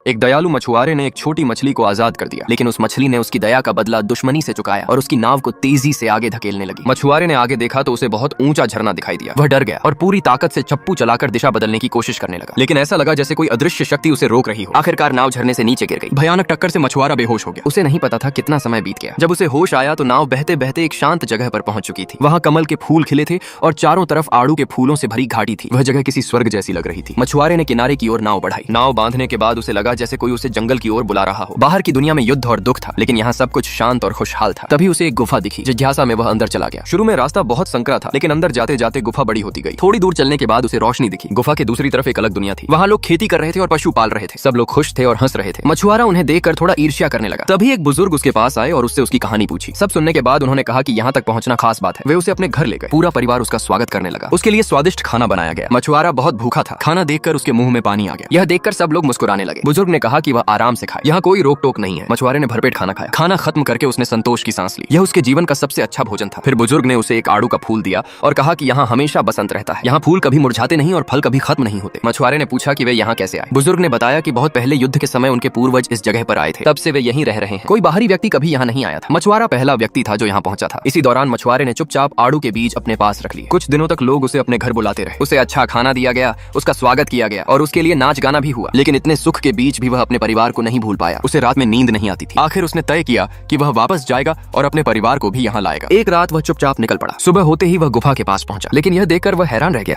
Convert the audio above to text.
एक दयालु मछुआरे ने एक छोटी मछली को आजाद कर दिया, लेकिन उस मछली ने उसकी दया का बदला दुश्मनी से चुकाया और उसकी नाव को तेजी से आगे धकेलने लगी। मछुआरे ने आगे देखा तो उसे बहुत ऊंचा झरना दिखाई दिया। वह डर गया और पूरी ताकत से चप्पू चलाकर दिशा बदलने की कोशिश करने लगा, लेकिन ऐसा लगा जैसे कोई अदृश्य शक्ति उसे रोक रही हो। आखिरकार नाव झरने से नीचे गिर गई। भयानक टक्कर से मछुआरा बेहोश हो गया। उसे नहीं पता था कितना समय बीत गया। जब उसे होश आया तो नाव बहते बहते एक शांत जगह पर पहुंच चुकी थी। वहां कमल के फूल खिले थे और चारों तरफ आड़ू के फूलों से भरी घाटी थी। वह जगह किसी स्वर्ग जैसी लग रही थी। मछुआरे ने किनारे की ओर नाव बढ़ाई। नाव बांधने के बाद उसे लगा जैसे कोई उसे जंगल की ओर बुला रहा हो। बाहर की दुनिया में युद्ध और दुख था, लेकिन यहाँ सब कुछ शांत और खुशहाल था। तभी उसे एक गुफा दिखी। जिज्ञासा में वह अंदर चला गया। शुरू में रास्ता बहुत संकरा था, लेकिन अंदर जाते जाते गुफा बड़ी होती गई। थोड़ी दूर चलने के बाद उसे रोशनी दिखी। गुफा के दूसरी तरफ एक अलग दुनिया थी। वहाँ लोग खेती कर रहे थे और पशु पाल रहे थे। सब लोग खुश थे और हंस रहे थे। मछुआरा उन्हें देखकर थोड़ा ईर्ष्या करने लगा। तभी एक बुजुर्ग उसके पास आए और उससे उसकी कहानी पूछी। सब सुनने के बाद उन्होंने कहा कि यहाँ तक पहुंचना खास बात है। वे उसे अपने घर ले गए। पूरा परिवार उसका स्वागत करने लगा। उसके लिए स्वादिष्ट खाना बनाया गया। मछुआरा बहुत भूखा था। खाना देखकर उसके मुंह में पानी आ गया। यह देखकर सब लोग मुस्कुराने लगे। बुजुर्ग ने कहा कि वह आराम से खाए, यहाँ कोई रोक टोक नहीं है। मछुआरे ने भरपेट खाना खाया। खाना खत्म करके उसने संतोष की सांस ली। यह उसके जीवन का सबसे अच्छा भोजन था। फिर बुजुर्ग ने उसे एक आड़ू का फूल दिया और कहा कि यहाँ हमेशा बसंत रहता है। यहाँ फूल कभी मुरझाते नहीं और फल कभी खत्म नहीं होते। मछुआरे ने पूछा कि वे यहाँ कैसे आए। बुजुर्ग ने बताया कि बहुत पहले युद्ध के समय उनके पूर्वज इस जगह पर आए थे। तब से वे यहीं रह रहे हैं। कोई बाहरी व्यक्ति कभी यहाँ नहीं आया था। मछुआरा पहला व्यक्ति था जो यहाँ पहुंचा था। इसी दौरान मछुआरे ने चुपचाप आड़ू के बीज अपने पास रख लिए। कुछ दिनों तक लोग उसे अपने घर बुलाते रहे। उसे अच्छा खाना दिया गया, उसका स्वागत किया गया और उसके लिए नाच गाना भी हुआ। लेकिन इतने सुख के बीच भी वह अपने परिवार को नहीं भूल पाया। उसे रात में नींद नहीं आती थी। आखिर उसने तय किया कि वह वापस जाएगा और अपने परिवार को भी यहाँ लाएगा। एक रात वह चुपचाप निकल पड़ा। सुबह होते ही वह गुफा के पास पहुंचा, लेकिन यह देखकर वह हैरान रह गया।